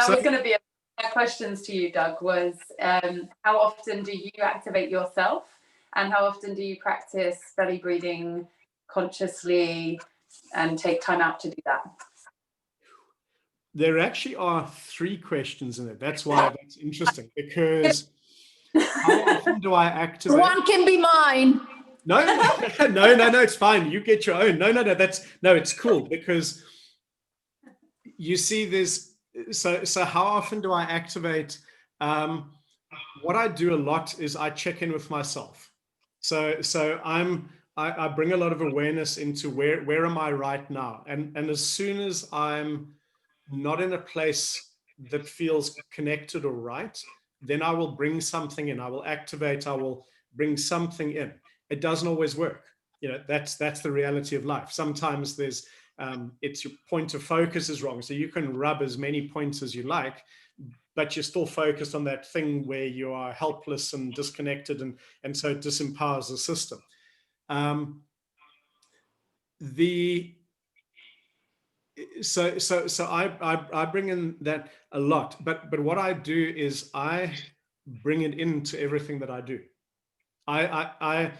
That was going to be my questions to you, Doug, was how often do you activate yourself, and how often do you practice belly breathing consciously and take time out to do that? There actually are 3 questions in it. That's why that's interesting, because how often do I activate? One can be mine. No, it's fine. You get your own. No, it's cool, because you see there's, so how often do I activate? What I do a lot is I check in with myself. So I bring a lot of awareness into where am I right now? And as soon as I'm not in a place that feels connected or right, then I will bring something in. I will activate, I will bring something in. It doesn't always work. That's the reality of life. Sometimes there's, it's your point of focus is wrong. So you can rub as many points as you like, but you're still focused on that thing where you are helpless and disconnected, and so it disempowers the system. So I bring in that a lot, but what I do is I bring it into everything that I do. I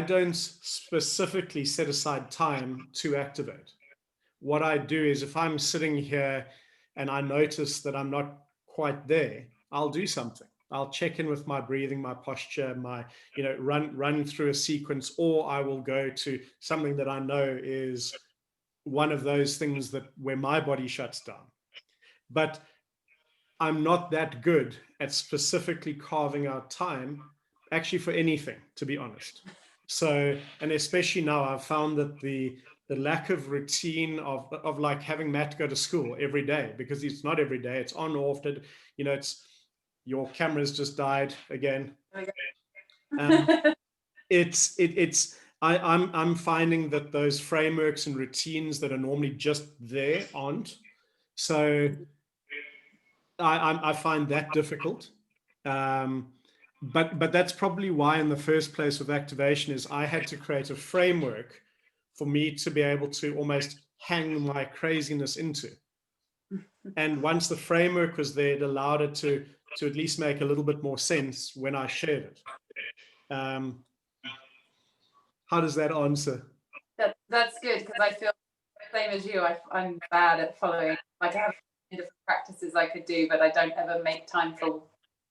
don't specifically set aside time to activate. What I do is, if I'm sitting here and I notice that I'm not quite there, I'll do something. I'll check in with my breathing, my posture, my, run through a sequence, or I will go to something that I know is one of those things where my body shuts down. But I'm not that good at specifically carving out time, actually, for anything, to be honest. So, and especially now, I've found that the lack of routine of like having Matt go to school every day, because it's not every day, it's on off, that, it's, your camera's just died again. I'm finding that those frameworks and routines that are normally just there aren't. So I find that difficult. But that's probably why, in the first place, with activation, is I had to create a framework for me to be able to almost hang my craziness into. And once the framework was there, it allowed it to at least make a little bit more sense when I shared it. How does that answer? That's good, because I feel the same as you. I'm bad at following. Like, I have different practices I could do, but I don't ever make time for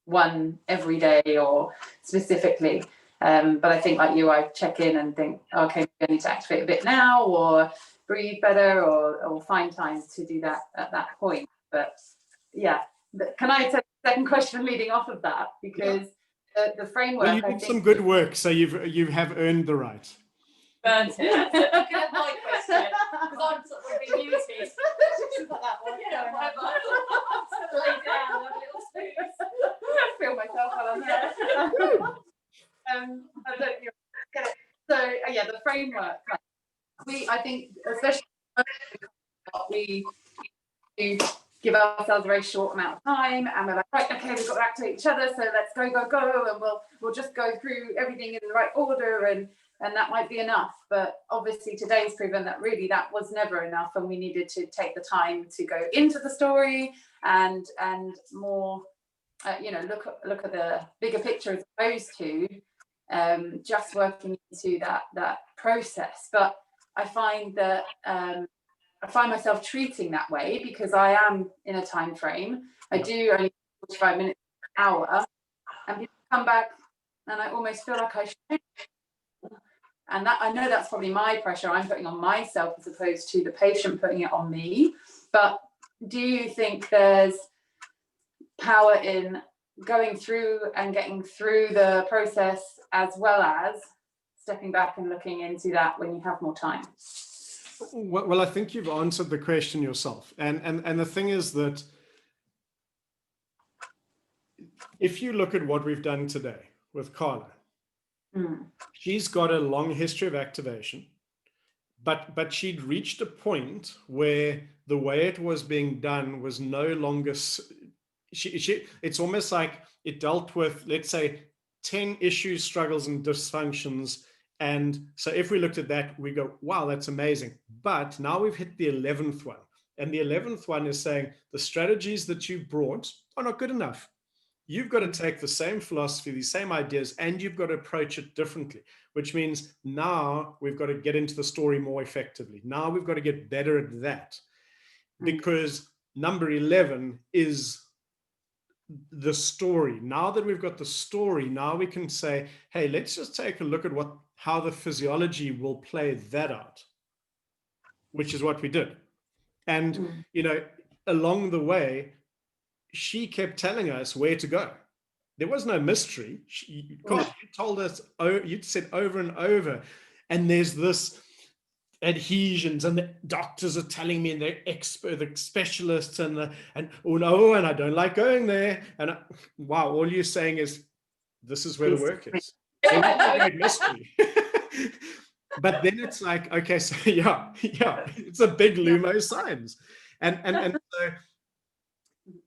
one every day or specifically. But I think, like you, I check in and think, okay, I need to activate a bit now, or breathe better, or find time to do that at that point. But yeah, can I take the second question leading off of that? Because the framework. Well, you did some good work, so you have earned the right. Burnt it. Get my question, because I'm sort of being muted. She's got that one. Yeah, whatever. Lay down, have a little space. I feel myself while I'm there. I don't get it. So yeah, the framework. I think, especially we do give ourselves a very short amount of time, and we're like, right, okay, we've got to activate each other, so let's go, and we'll just go through everything in the right order, and that might be enough. But obviously today's proven that really that was never enough, and we needed to take the time to go into the story and more, look at the bigger picture, as opposed to just working into that process. But I find that I find myself treating that way because I am in a time frame. I do only 45 minutes, an hour, and people come back and I almost feel like I should. And that, I know that's probably my pressure I'm putting on myself as opposed to the patient putting it on me. But do you think there's power in going through and getting through the process, as well as stepping back and looking into that when you have more time? Well, I think you've answered the question yourself. And the thing is that if you look at what we've done today with Carla, she's got a long history of activation, but she'd reached a point where the way it was being done was no longer, it's almost like it dealt with, let's say, 10 issues, struggles, and dysfunctions. And so if we looked at that, we go, wow, that's amazing. But now we've hit the 11th one. And the 11th one is saying the strategies that you brought are not good enough. You've got to take the same philosophy, the same ideas, and you've got to approach it differently, which means now we've got to get into the story more effectively. Now we've got to get better at that, because number 11 is the story. Now that we've got the story, now we can say, hey, let's just take a look at how the physiology will play that out, which is what we did. And, along the way, she kept telling us where to go. There was no mystery. You told us, you'd said over and over, and there's this adhesions, and the doctors are telling me, and they're expert, the specialists, and oh no, and I don't like going there. And wow, all you're saying is this is where the work is. Great mystery. But then it's like, okay, so yeah, it's a big Lumo science, and so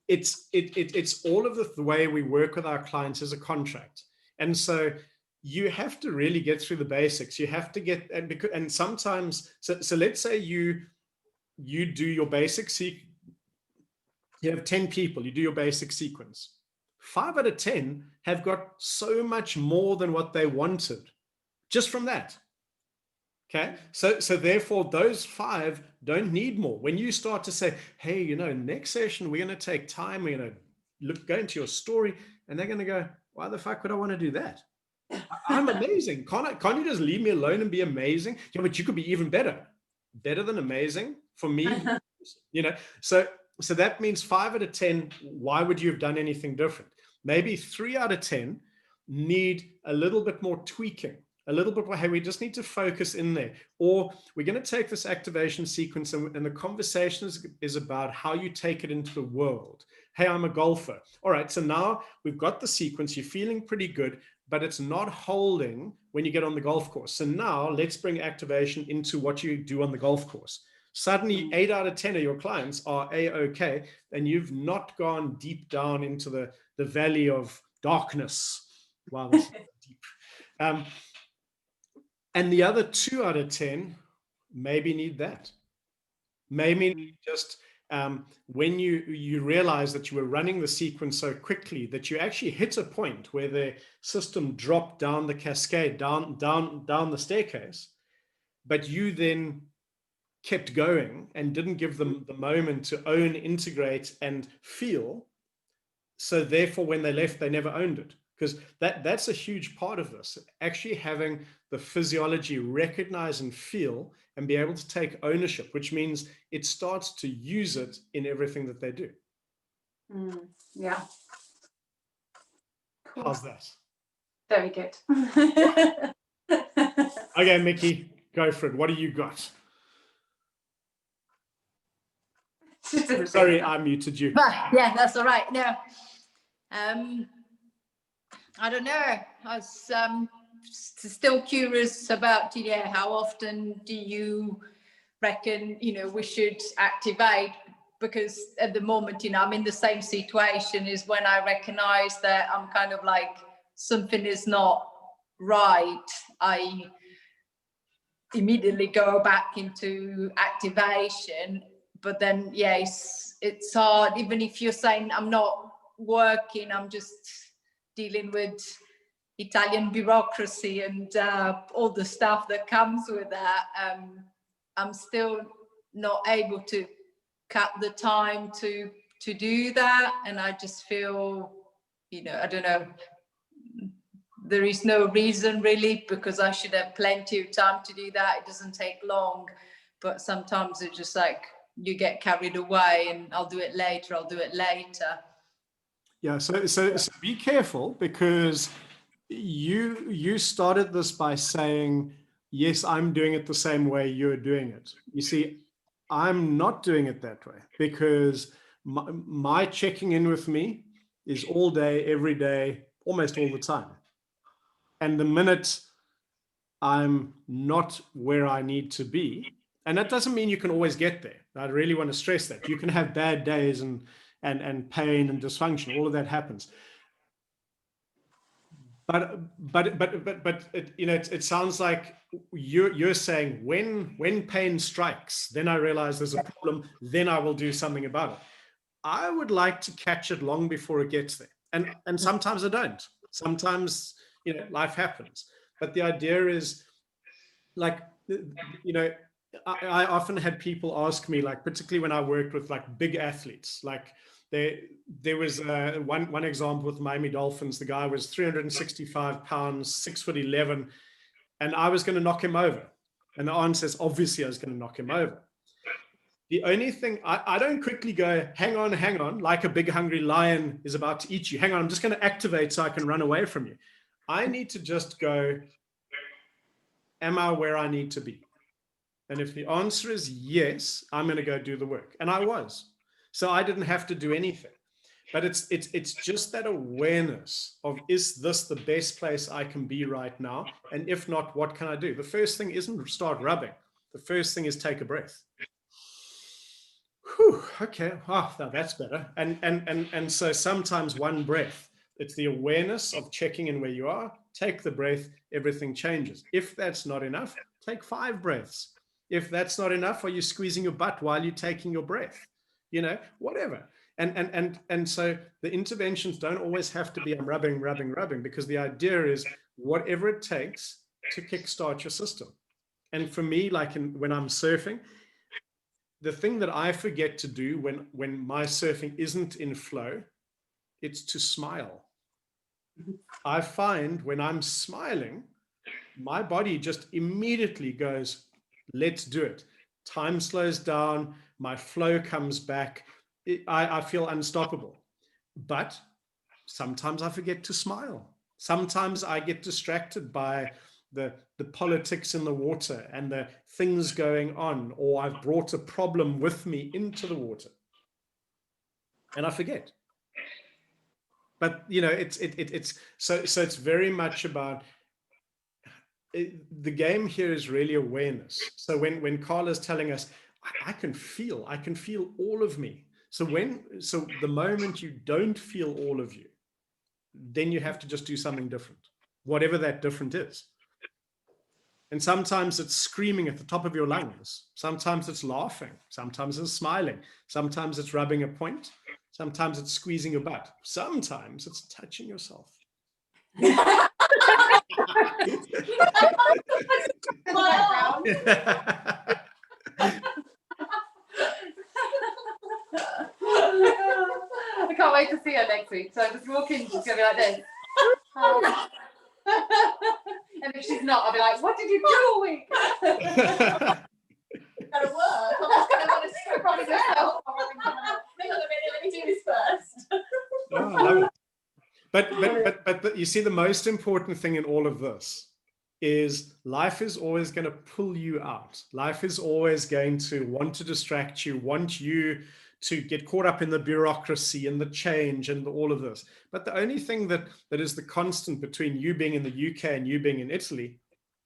it's all of the way we work with our clients as a contract. And so you have to really get through the basics. You have to get, and sometimes, so let's say you do your basic you have 10 people, you do your basic sequence. 5 out of 10 have got so much more than what they wanted just from that. Okay, so therefore those 5 don't need more. When you start to say, hey, next session we're going to take time, we're going to go into your story, and they're going to go, why the fuck would I want to do that? I'm amazing. Can't you just leave me alone and be amazing? Yeah, but you could be even better than amazing for me. So that means 5 out of 10. Why would you have done anything different? Maybe 3 out of 10 need a little bit more tweaking. A little bit more, hey, we just need to focus in there. Or we're going to take this activation sequence, and the conversation is about how you take it into the world. Hey, I'm a golfer. All right, so now we've got the sequence. You're feeling pretty good, but it's not holding when you get on the golf course. So now let's bring activation into what you do on the golf course. Suddenly, 8 out of 10 of your clients are A-OK, and you've not gone deep down into the valley of darkness. Wow, that's deep. And the other 2 out of 10 maybe need that. Maybe just when you realize that you were running the sequence so quickly that you actually hit a point where the system dropped down the cascade, down the staircase, but you then kept going and didn't give them the moment to own, integrate, and feel. So therefore, when they left, they never owned it. Because that's a huge part of this, actually having the physiology recognize and feel and be able to take ownership, which means it starts to use it in everything that they do. Yeah. Cool. How's that? Very good. Okay, Miki, go for it. What do you got? Sorry, I muted you. Yeah, that's all right. No. I don't know. I was still curious about, how often do you reckon, we should activate? Because at the moment, I'm in the same situation as when I recognize that I'm kind of like something is not right. I immediately go back into activation. But then, yes, it's hard. Even if you're saying I'm not working, I'm just dealing with Italian bureaucracy and all the stuff that comes with that. I'm still not able to cut the time to do that, and I just feel, I don't know. There is no reason really, because I should have plenty of time to do that. It doesn't take long, but sometimes it's just like you get carried away, and I'll do it later. Yeah, so be careful, because you started this by saying, yes, I'm doing it the same way you're doing it. You see, I'm not doing it that way, because my checking in with me is all day, every day, almost all the time. And the minute I'm not where I need to be, and that doesn't mean you can always get there. I really want to stress that. You can have bad days and pain and dysfunction. All of that happens. But it, you know, it sounds like you're saying when pain strikes, then I realize there's a problem, then I will do something about it. I would like to catch it long before it gets there, and sometimes I don't. Sometimes, you know, life happens. But the idea is, like, you know, I often had people ask me, like, particularly when I worked with like big athletes, like there was one example with Miami Dolphins. The guy was 365 pounds, 6'11", and I was going to knock him over. And the answer is obviously I was going to knock him over. The only thing, I don't quickly go, hang on, like a big hungry lion is about to eat you. Hang on, I'm just going to activate so I can run away from you. I need to just go, am I where I need to be? And if the answer is yes, I'm going to go do the work. And I was. So I didn't have to do anything. But it's just that awareness of, is this the best place I can be right now? And if not, what can I do? The first thing isn't start rubbing. The first thing is take a breath. Whew, okay, oh, now that's better. And so sometimes one breath, it's the awareness of checking in where you are, take the breath, everything changes. If that's not enough, take 5 breaths. If that's not enough, are you squeezing your butt while you're taking your breath? You know, whatever. And so the interventions don't always have to be I'm rubbing, because the idea is whatever it takes to kickstart your system. And for me, like when I'm surfing, the thing that I forget to do when my surfing isn't in flow, it's to smile. I find when I'm smiling, my body just immediately goes, let's do it. Time slows down, my flow comes back. I feel unstoppable. But sometimes I forget to smile. Sometimes I get distracted by the politics in the water and the things going on, or I've brought a problem with me into the water and I forget. But you know, it's it's very much about the game here is really awareness. So when Carla's telling us, I can feel all of me. So the moment you don't feel all of you, then you have to just do something different, whatever that different is. And sometimes it's screaming at the top of your lungs. Sometimes it's laughing. Sometimes it's smiling. Sometimes it's rubbing a point. Sometimes it's squeezing your butt. Sometimes it's touching yourself. I can't wait to see her next week. So just walk in, she's going to be like this. And if she's not, I'll be like, what did you do all week? Gotta work. I'm just gonna want to promise myself. Hang on a minute, let me do this first. Oh, I love it. But you see, the most important thing in all of this is life is always going to pull you out. Life is always going to want to distract you, want you to get caught up in the bureaucracy and the change and all of this. But the only thing that is the constant between you being in the UK and you being in Italy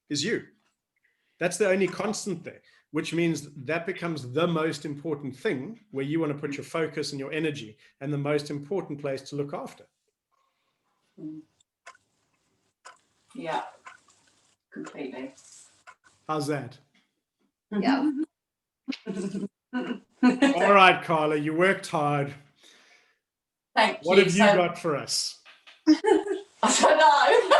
is you. That's the only constant there, which means that becomes the most important thing where you want to put your focus and your energy, and the most important place to look after. Yeah, completely. How's that? Yeah. All right, Carla, you worked hard. Thank you. What have you got for us? I don't know.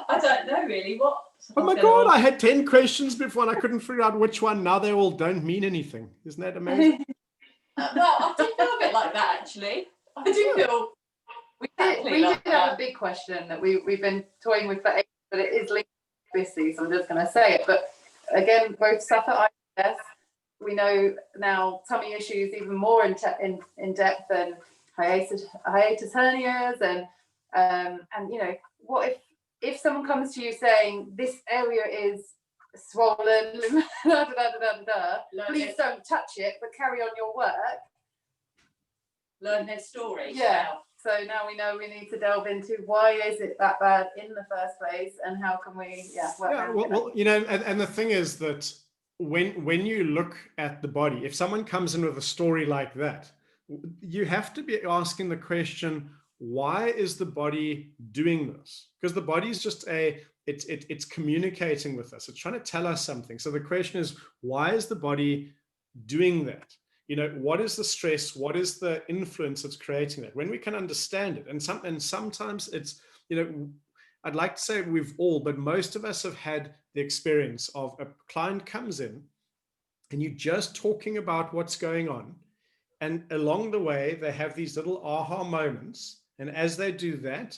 I don't know really what. Oh my God, I had 10 questions before and I couldn't figure out which one. Now they all don't mean anything. Isn't that amazing? Well, I do feel a bit like that actually. I do feel We exactly did like have a that. big question that we've been toying with for ages, but it is linked to Bissy, so I'm just going to say it. But again, both suffer IBS. We know now tummy issues even more in depth, and hiatus hernias, and you know, what if someone comes to you saying this area is swollen, please don't touch it, but carry on your work. Learn their story. Yeah. So now we know we need to delve into why is it that bad in the first place, and how can we work around it. Well, you know, and the thing is that when you look at the body, if someone comes in with a story like that, you have to be asking the question, why is the body doing this? Because the body is just it's communicating with us. It's trying to tell us something. So the question is, why is the body doing that? You know, what is the stress? What is the influence that's creating that? When we can understand it, and sometimes it's, you know, I'd like to say we've all, but most of us have had the experience of a client comes in and you're just talking about what's going on. And along the way, they have these little aha moments. And as they do that,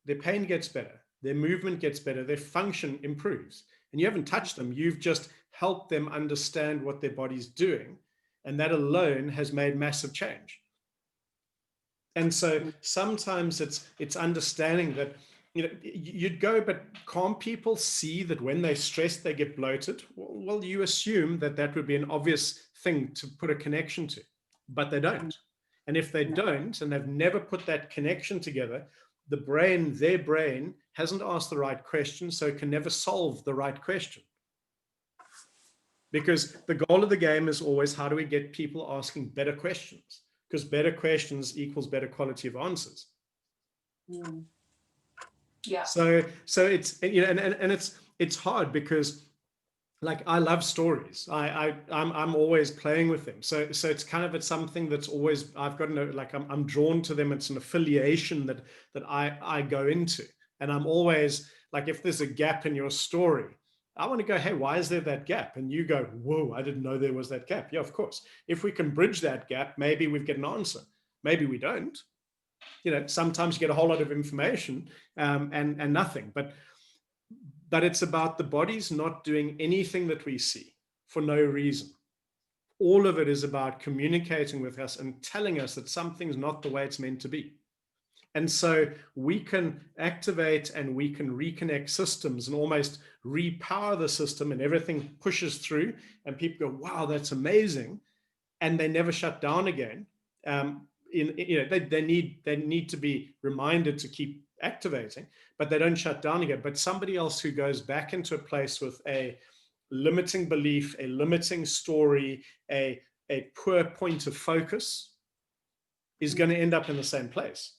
their pain gets better, their movement gets better, their function improves. And you haven't touched them. You've just helped them understand what their body's doing. And that alone has made massive change. And so sometimes it's understanding that, you know, you'd go, but can't people see that when they're stressed, they get bloated? Well, you assume that that would be an obvious thing to put a connection to, but they don't. And if they don't, and they've never put that connection together, their brain hasn't asked the right question, so it can never solve the right question. Because the goal of the game is always, how do we get people asking better questions? Because better questions equals better quality of answers. Yeah. So it's, you know, and it's hard because, like, I love stories. I'm always playing with them. So it's kind of, it's something that's always, I've got to know, like I'm drawn to them. It's an affiliation that I go into. And I'm always like, if there's a gap in your story, I want to go, hey, why is there that gap? And you go, whoa, I didn't know there was that gap. Yeah, of course. If we can bridge that gap, maybe we get an answer. Maybe we don't. You know, sometimes you get a whole lot of information and nothing. But it's about the body's not doing anything that we see for no reason. All of it is about communicating with us and telling us that something's not the way it's meant to be. And so we can activate and we can reconnect systems and almost repower the system, and everything pushes through and people go, wow, that's amazing. And they never shut down again. You know, they need to be reminded to keep activating, but they don't shut down again. But somebody else who goes back into a place with a limiting belief, a limiting story, a poor point of focus is going to end up in the same place.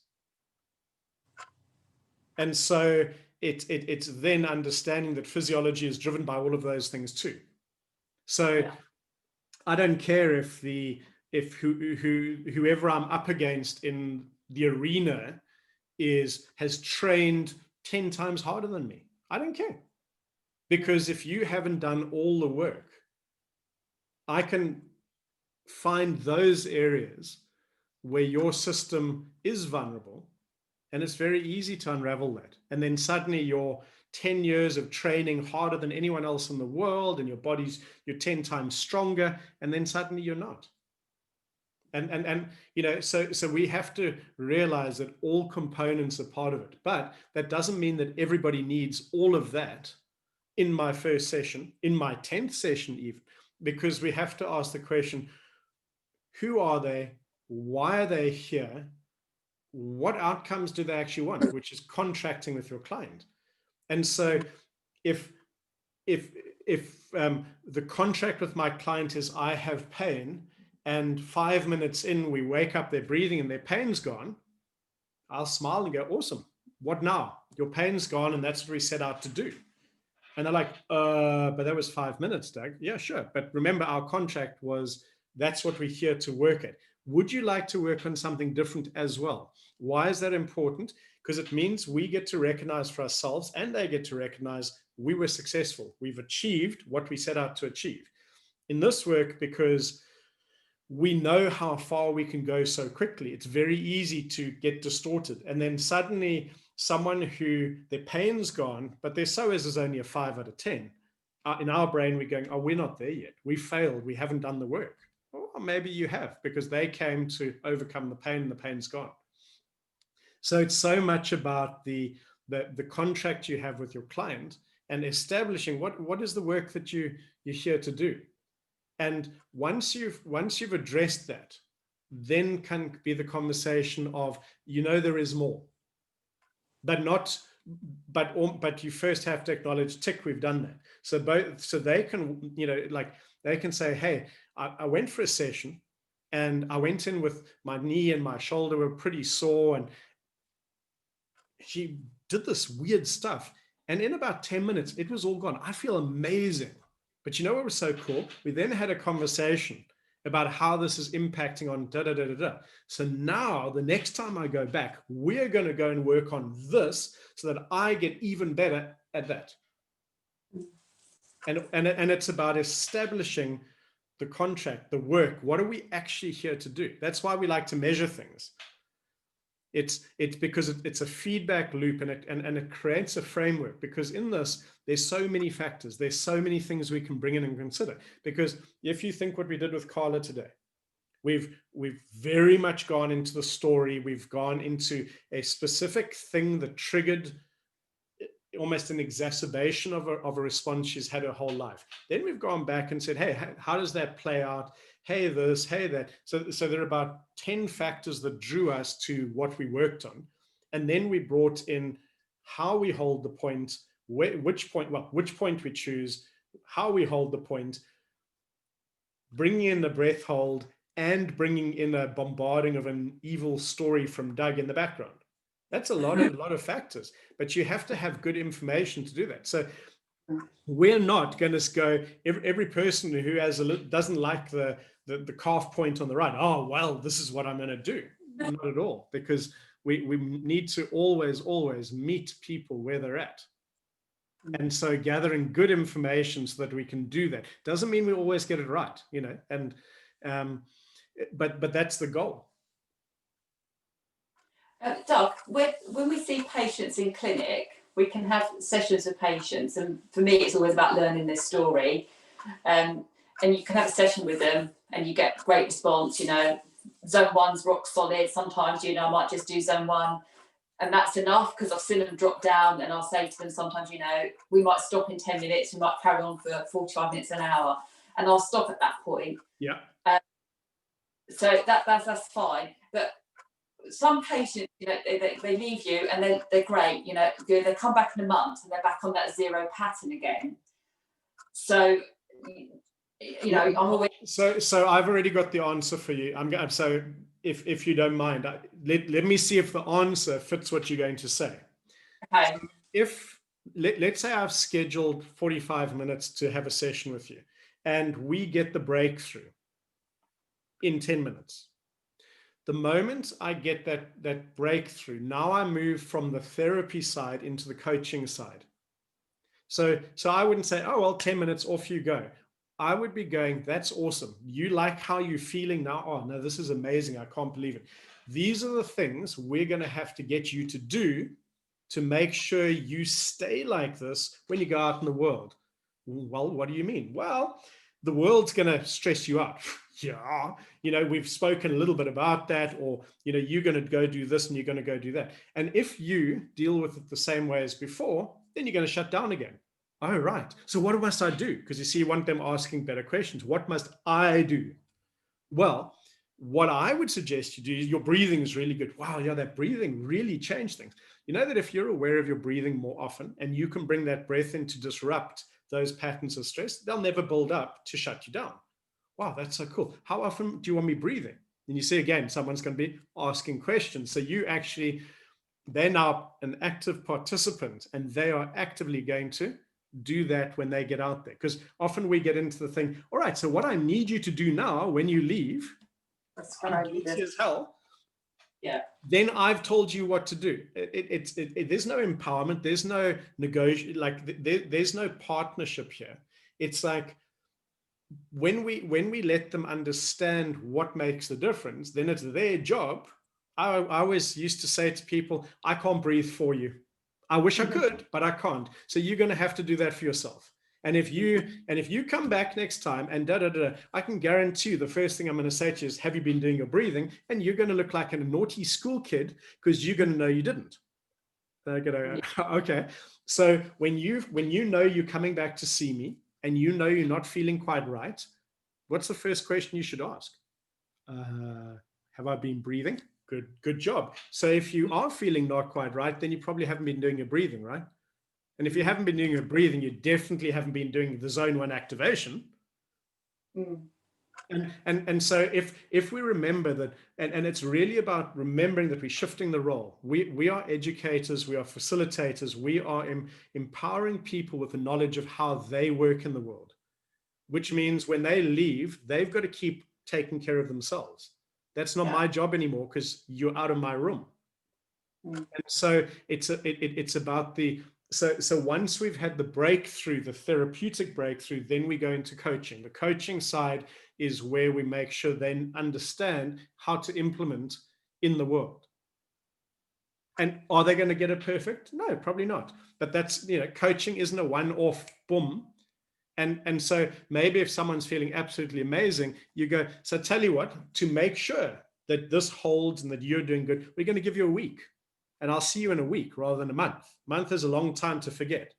And so it's then understanding that physiology is driven by all of those things too. So yeah. I don't care if whoever I'm up against in the arena has trained 10 times harder than me. I don't care. Because if you haven't done all the work, I can find those areas where your system is vulnerable. And it's very easy to unravel that. And then suddenly you're 10 years of training harder than anyone else in the world, and you're 10 times stronger, and then suddenly you're not. And you know, so we have to realize that all components are part of it. But that doesn't mean that everybody needs all of that in my first session, in my 10th session even, because we have to ask the question, who are they? Why are they here? What outcomes do they actually want, which is contracting with your client. And so if the contract with my client is I have pain, and 5 minutes in we wake up, they're breathing and their pain's gone, I'll smile and go, awesome, what now? Your pain's gone, and that's what we set out to do. And they're like, but that was 5 minutes, Doug. Yeah, sure. But remember, our contract was, that's what we're here to work at. Would you like to work on something different as well? Why is that important? Because it means we get to recognize for ourselves, and they get to recognize we were successful. We've achieved what we set out to achieve in this work, because we know how far we can go so quickly. It's very easy to get distorted. And then suddenly someone who their pain's gone, but their psoas is only a 5 out of 10. In our brain, we're going, oh, we're not there yet. We failed. We haven't done the work. Or maybe you have, because they came to overcome the pain and the pain's gone. So it's so much about the contract you have with your client and establishing what is the work that you're here to do. And once you've addressed that, then can be the conversation of, you know, there is more, but you first have to acknowledge, tick, we've done that. So they can, you know, like they can say, hey, I went for a session and I went in with my knee and my shoulder were pretty sore, she did this weird stuff. And in about 10 minutes, it was all gone. I feel amazing. But you know what was so cool? We then had a conversation about how this is impacting on da da da da da. So now the next time I go back, we're going to go and work on this so that I get even better at that. And it's about establishing the contract, the work. What are we actually here to do? That's why we like to measure things. It's because it's a feedback loop, and it creates a framework, because in this, there's so many factors. There's so many things we can bring in and consider. Because if you think what we did with Carla today, we've very much gone into the story. We've gone into a specific thing that triggered almost an exacerbation of a response she's had her whole life. Then we've gone back and said, hey, how does that play out? Hey, this, hey, that. So there are about 10 factors that drew us to what we worked on. And then we brought in how we hold the point, which point we choose, how we hold the point, bringing in the breath hold, and bringing in a bombarding of an evil story from Doug in the background. That's a lot of factors, but you have to have good information to do that. So we're not going to go, every person who doesn't like the calf point on the right, oh, well, this is what I'm going to do. Not at all, because we need to always meet people where they're at. And so gathering good information so that we can do that doesn't mean we always get it right, and but that's the goal. Doug, when we see patients in clinic, we can have sessions with patients, and for me it's always about learning their story, and you can have a session with them and you get great response. Zone 1's rock solid. Sometimes I might just do zone 1 and that's enough, because I've seen them drop down, and I'll say to them sometimes, we might stop in 10 minutes, we might carry on for 45 minutes, an hour, and I'll stop at that point. Yeah. So that's fine. But some patients, they leave you and they're great, they come back in a month and they're back on that zero pattern again. So, I'm always... So I've already got the answer for you. So if you don't mind, let me see if the answer fits what you're going to say. Okay. So let's say I've scheduled 45 minutes to have a session with you, and we get the breakthrough in 10 minutes. The moment I get that breakthrough, now I move from the therapy side into the coaching side. So I wouldn't say, oh, well, 10 minutes, off you go. I would be going, that's awesome. You like how you're feeling now? Oh, no, this is amazing. I can't believe it. These are the things we're going to have to get you to do to make sure you stay like this when you go out in the world. Well, what do you mean? Well, the world's going to stress you out. Yeah, we've spoken a little bit about that, or, you're going to go do this and you're going to go do that. And if you deal with it the same way as before, then you're going to shut down again. Oh, right. So what must I do? Because you see, you want them asking better questions. What must I do? Well, what I would suggest you do is, your breathing is really good. Wow, yeah, that breathing really changed things. You know that if you're aware of your breathing more often, and you can bring that breath in to disrupt those patterns of stress, they'll never build up to shut you down. Wow, that's so cool. How often do you want me breathing? And you see, again, someone's going to be asking questions. So they're now an active participant, and they are actively going to do that when they get out there. Because often we get into the thing, all right, so what I need you to do now when you leave, that's right, guilty as hell. Yeah. Then I've told you what to do. There's no empowerment. There's no negotiation. Like there's no partnership here. It's like, when we let them understand what makes the difference, then it's their job. I always used to say to people, I can't breathe for you. I wish I could, but I can't. So you're going to have to do that for yourself. And if you come back next time and I can guarantee you the first thing I'm going to say to you is, have you been doing your breathing? And you're going to look like a naughty school kid, because you're going to know you didn't. Okay. So when you know you're coming back to see me, and you know you're not feeling quite right, what's the first question you should ask? Have I been breathing? Good job. So if you are feeling not quite right, then you probably haven't been doing your breathing, right? And if you haven't been doing your breathing, you definitely haven't been doing the zone 1 activation. And so if we remember that, and it's really about remembering that we're shifting the role. We are educators, we are facilitators, we are empowering people with the knowledge of how they work in the world, which means when they leave, they've got to keep taking care of themselves. That's not my job anymore because you're out of my room. And so it's about the, so once we've had the breakthrough, the therapeutic breakthrough, then we go into coaching. The coaching side is where we make sure they understand how to implement in the world. And are they going to get it perfect? No, probably not. But that's, coaching isn't a one-off boom. And so maybe if someone's feeling absolutely amazing, you go, so tell you what, to make sure that this holds and that you're doing good, we're going to give you a week. And I'll see you in a week rather than a month. Month is a long time to forget.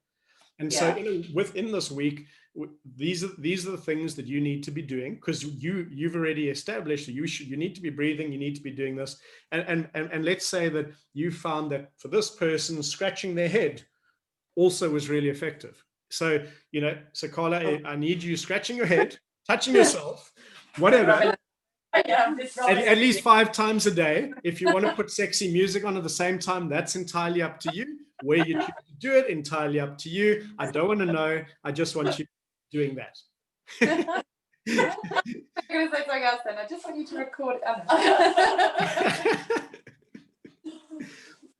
And so within this week, these are the things that you need to be doing, because you've already established that you need to be breathing, you need to be doing this. And let's say that you found that for this person, scratching their head also was really effective. So, so Carla, I need you scratching your head, touching yourself, whatever. At least 5 times a day. If you want to put sexy music on at the same time, that's entirely up to you. Where you choose to do it, entirely up to you. I don't want to know. I just want you doing that. I'm going to say something else then. I just want you to record it.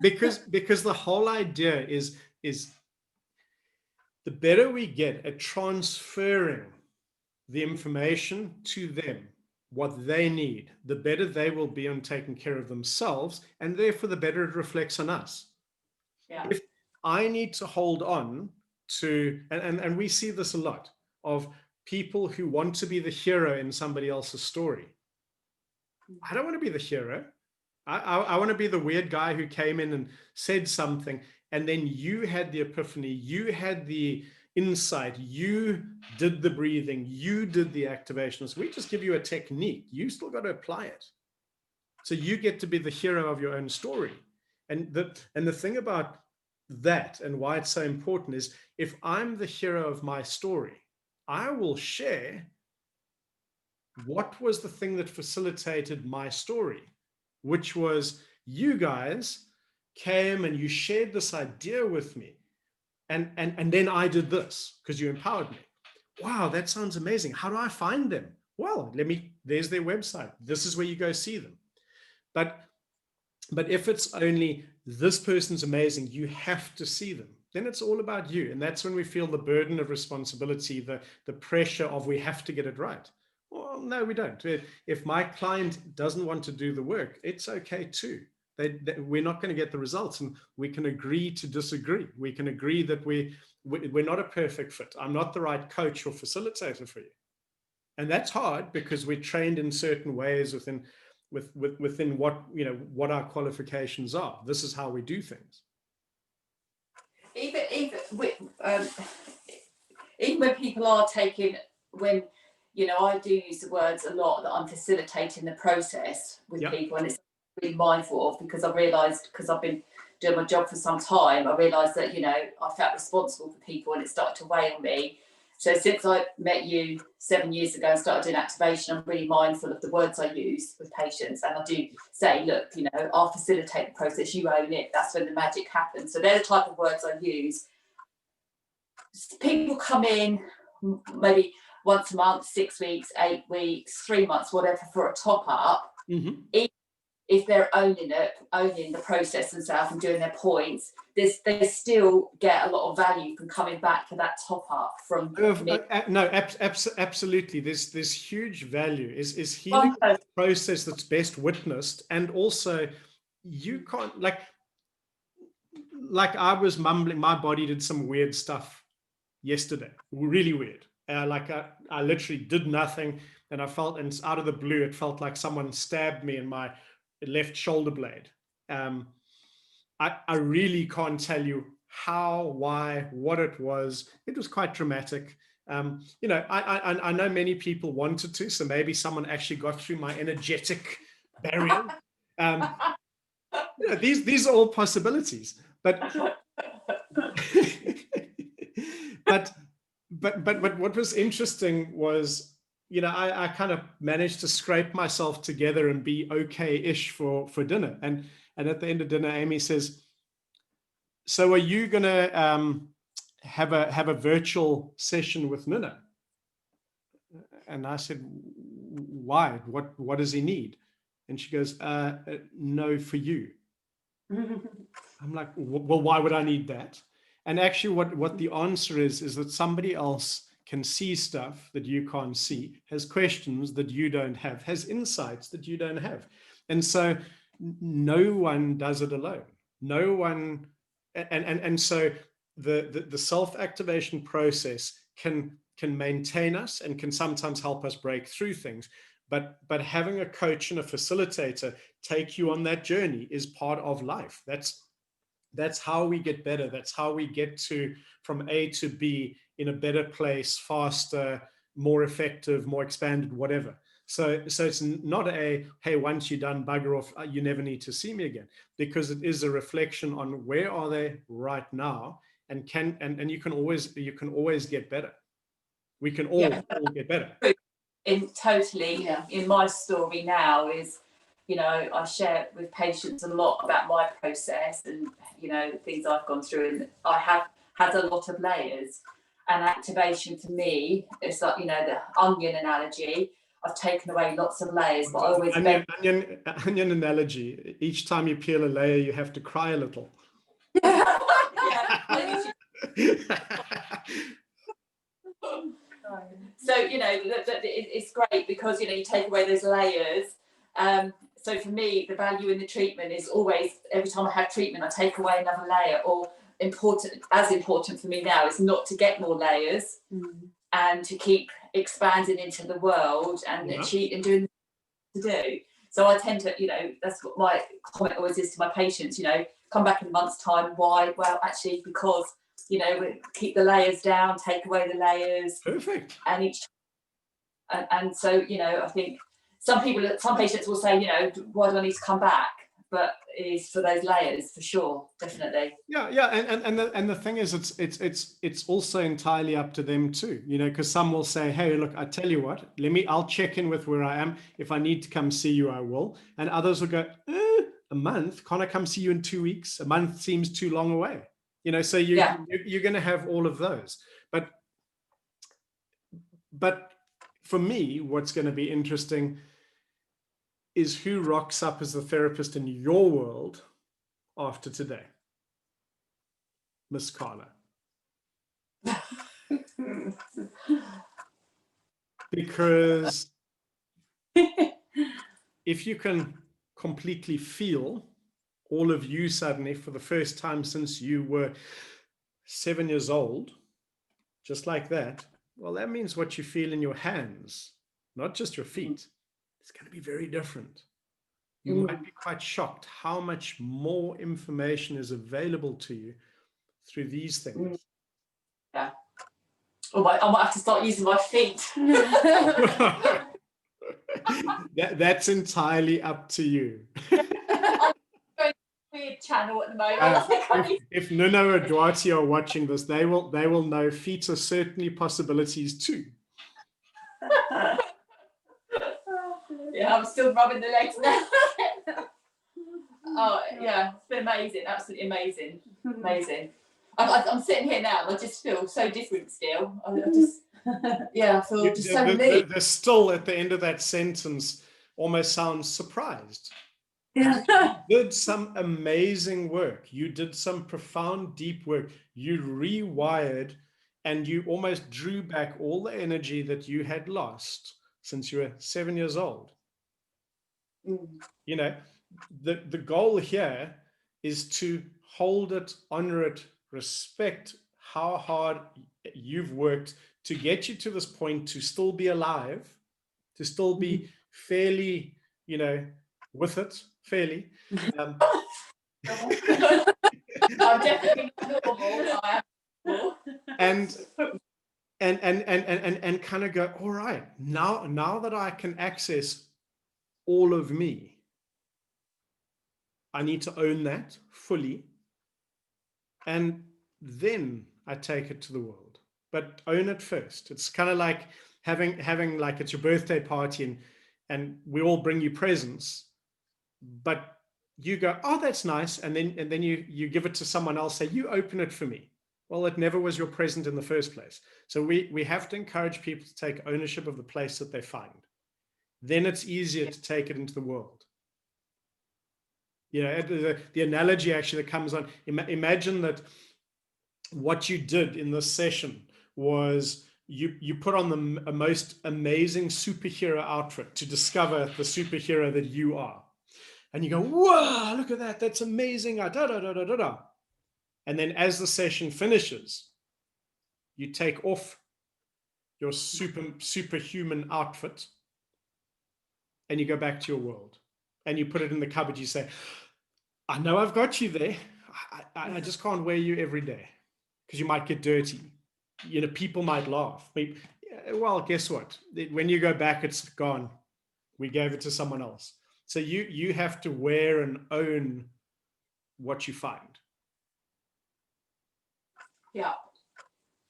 Because the whole idea is the better we get at transferring the information to them, what they need, the better they will be on taking care of themselves, and therefore the better it reflects on us. Yeah. If I need to hold on to, and we see this a lot, of people who want to be the hero in somebody else's story. I don't want to be the hero. I want to be the weird guy who came in and said something, and then you had the epiphany, you had the insight, you did the breathing, you did the activations. We just give you a technique. You still got to apply it. So you get to be the hero of your own story. And the thing about that and why it's so important is, if I'm the hero of my story, I will share what was the thing that facilitated my story, which was you guys came and you shared this idea with me. And then I did this because you empowered me. Wow, that sounds amazing. How do I find them? Well, there's their website. This is where you go see them. But if it's only this person's amazing, you have to see them, then it's all about you. And that's when we feel the burden of responsibility, the pressure of we have to get it right. Well, no, we don't. If my client doesn't want to do the work, it's okay too. We're not going to get the results, and we can agree to disagree. We can agree that we're not a perfect fit. I'm not the right coach or facilitator for you. And that's hard because we're trained in certain ways within what our qualifications are. This is how we do things. Even when people are taking, I do use the words a lot that I'm facilitating the process with people, and it's really mindful of, because I've realised, because I've been doing my job for some time, I realised that I felt responsible for people, and it started to weigh on me. So since I met you 7 years ago and started doing activation, I'm really mindful of the words I use with patients, and I do say, look, I'll facilitate the process, you own it, that's when the magic happens. So they're the type of words I use. People come in maybe once a month, 6 weeks, 8 weeks, 3 months, whatever, for a top up. Mm-hmm. If they're owning the process themselves and doing their points, they still get a lot of value from coming back for that top up from me. No, absolutely. There's huge value. Is healing a process that's best witnessed, and also you can't like I was mumbling. My body did some weird stuff yesterday, really weird. I literally did nothing, and I felt, and out of the blue, it felt like someone stabbed me in my left shoulder blade. I really can't tell you how, why, what it was. It was quite dramatic. I know many people wanted to, so maybe someone actually got through my energetic barrier. These are all possibilities, but but what was interesting was you know, I kind of managed to scrape myself together and be okay-ish for dinner. And at the end of dinner, Amy says, so are you going to have a virtual session with Nina? And I said, why? What does he need? And she goes, no, for you. I'm like, well, why would I need that? And actually what the answer is that somebody else can see stuff that you can't see, has questions that you don't have, has insights that you don't have. And so no one does it alone. No one, and so the self-activation process can maintain us and can sometimes help us break through things. But having a coach and a facilitator take you on that journey is part of life. That's how we get better. That's how we get from A to B in a better place, faster, more effective, more expanded, whatever. So it's not hey, once you're done, bugger off, you never need to see me again, because it is a reflection on where are they right now, and you can always get better. We can all get better. In my story now is, you know, I share with patients a lot about my process and, you know, the things I've gone through, and I have had a lot of layers. And activation for me, it's like, you know, the onion analogy. I've taken away lots of layers, but I always onion analogy. Each time you peel a layer, you have to cry a little. So, you know, it's great because, you know, you take away those layers. So for me, the value in the treatment is always, every time I have treatment, I take away another layer. Or as important for me now is not to get more layers and to keep expanding into the world and achieve and doing what to do. So I tend to, you know, that's what my comment always is to my patients, you know, come back in a month's time. Why? Well, actually, because, you know, we keep the layers down, take away the layers. Perfect. And so, you know, I think some patients will say, you know, why do I need to come back? But it is for those layers, for sure, definitely. Yeah, and the thing is, it's also entirely up to them too, you know, because some will say, hey, look, I tell you what, I'll check in with where I am. If I need to come see you, I will. And others will go, a month? Can't I come see you in 2 weeks? A month seems too long away. You know, so you're going to have all of those. But for me, what's going to be interesting is who rocks up as the therapist in your world after today. Miss Carla. Because if you can completely feel all of you suddenly for the first time since you were 7 years old, just like that, well, that means what you feel in your hands, not just your feet, it's going to be very different. You might be quite shocked how much more information is available to you through these things. Yeah. I might have to start using my feet. That's entirely up to you. I'm going weird channel at the moment. If Nuno or Duarte are watching this, they will know feet are certainly possibilities too. Yeah, I'm still rubbing the legs now. Oh yeah, it's been amazing, absolutely amazing. I'm sitting here now and I just feel so different still. I just I feel just so relieved. The still at the end of that sentence almost sounds surprised. Yeah. You did some amazing work. You did some profound, deep work. You rewired and you almost drew back all the energy that you had lost since you were 7 years old. You know, the goal here is to hold it, honor it, respect how hard you've worked to get you to this point, to still be alive, to still be fairly, you know, with it, fairly. I'm definitely normal. And kind of go, all right, now that I can access all of me, I need to own that fully. And then I take it to the world. But own it first. It's kind of like having like it's your birthday party and we all bring you presents, but you go, oh, that's nice, and then you give it to someone else, say, you open it for me. Well, it never was your present in the first place. So we have to encourage people to take ownership of the place that they find. Then it's easier to take it into the world. You know, the analogy actually that comes on, imagine that what you did in this session was you put on a most amazing superhero outfit to discover the superhero that you are. And you go, whoa, look at that. That's amazing. Da, da, da, da, da, da. And then as the session finishes, you take off your superhuman outfit and you go back to your world and you put it in the cupboard. You say, I know I've got you there. I just can't wear you every day because you might get dirty. You know, people might laugh. Well, guess what? When you go back, it's gone. We gave it to someone else. So you have to wear and own what you find. Yeah.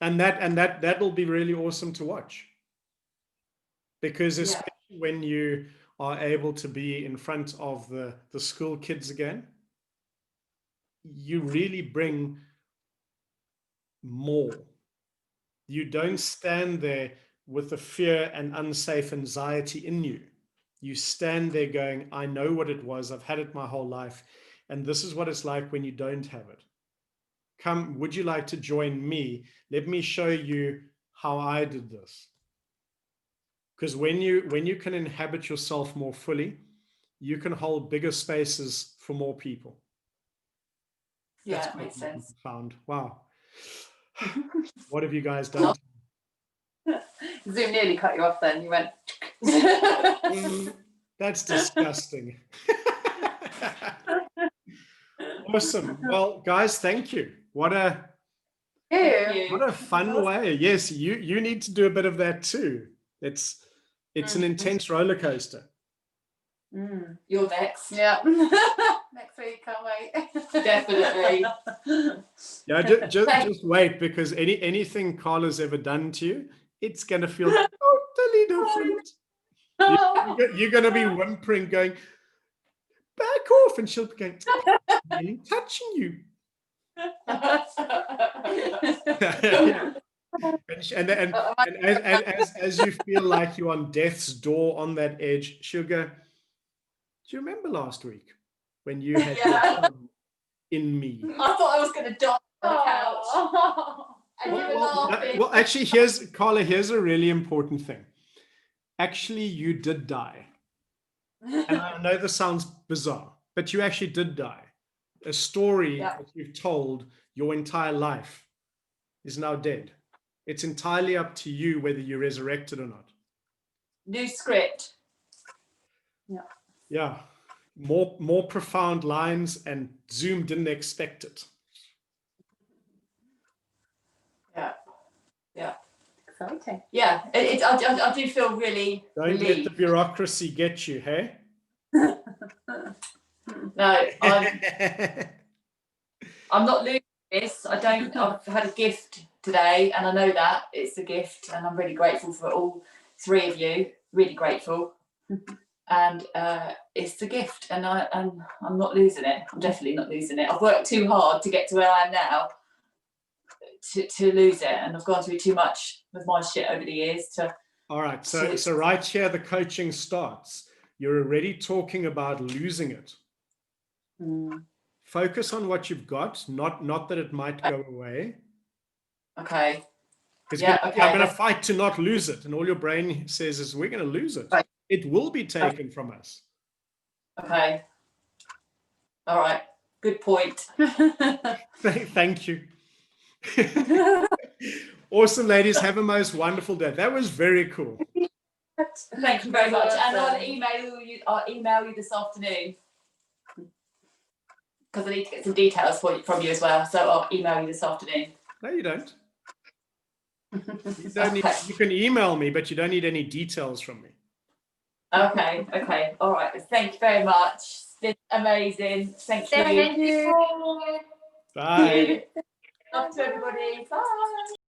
And that'll be really awesome to watch. Because especially when you are able to be in front of the school kids again, you really bring more. You don't stand there with the fear and unsafe anxiety in you. You stand there going, I know what it was. I've had it my whole life. And this is what it's like when you don't have it. Come, would you like to join me? Let me show you how I did this. Because when you can inhabit yourself more fully, you can hold bigger spaces for more people. Yeah, that makes sense. Found. Wow. What have you guys done? Zoom nearly cut you off then. You went. That's disgusting. Awesome. Well, guys, thank you. What a fun way. Yes, you need to do a bit of that too. It's an intense roller coaster. You're next. Yeah. Next week, can't wait. Definitely. Yeah, just wait, because anything Carla's ever done to you, it's gonna feel totally different. You're gonna be whimpering, going, back off, and she'll be going, I'm really touching you. and as you feel like you're on death's door on that edge, she'll go, do you remember last week when you had your thumb in me? I thought I was going to die on the couch. And you were laughing. Well, actually, Carla, here's a really important thing. Actually, you did die. And I know this sounds bizarre, but you actually did die. A story that you've told your entire life is now dead. It's entirely up to you whether you're resurrected or not. New script. Yeah. More profound lines, and Zoom didn't expect it. Yeah. Exciting. Yeah. I do feel really Don't relieved. let the bureaucracy get you, hey? No, I'm not losing this. I've had a gift today, and I know that it's a gift, and I'm really grateful for all three of you. Really grateful. And it's the gift, and I'm not losing it. I'm definitely not losing it. I've worked too hard to get to where I am now to lose it, and I've gone through too much with my shit over the years to. All right, so right here the coaching starts. You're already talking about losing it. Focus on what you've got, not that it might go away. Okay. Because you're going to fight to not lose it, and all your brain says is, we're going to lose it. Right. It will be taken from us. Okay. All right. Good point. Thank you. Awesome, ladies. Have a most wonderful day. That was very cool. Thank you very much. And I'll email you this afternoon, because I need to get some details from you as well. So I'll email you this afternoon. No, you don't. You can email me, but you don't need any details from me. Okay. All right. Thank you very much. It's been amazing. Thank you. Thank you. Bye. Love to everybody. Bye.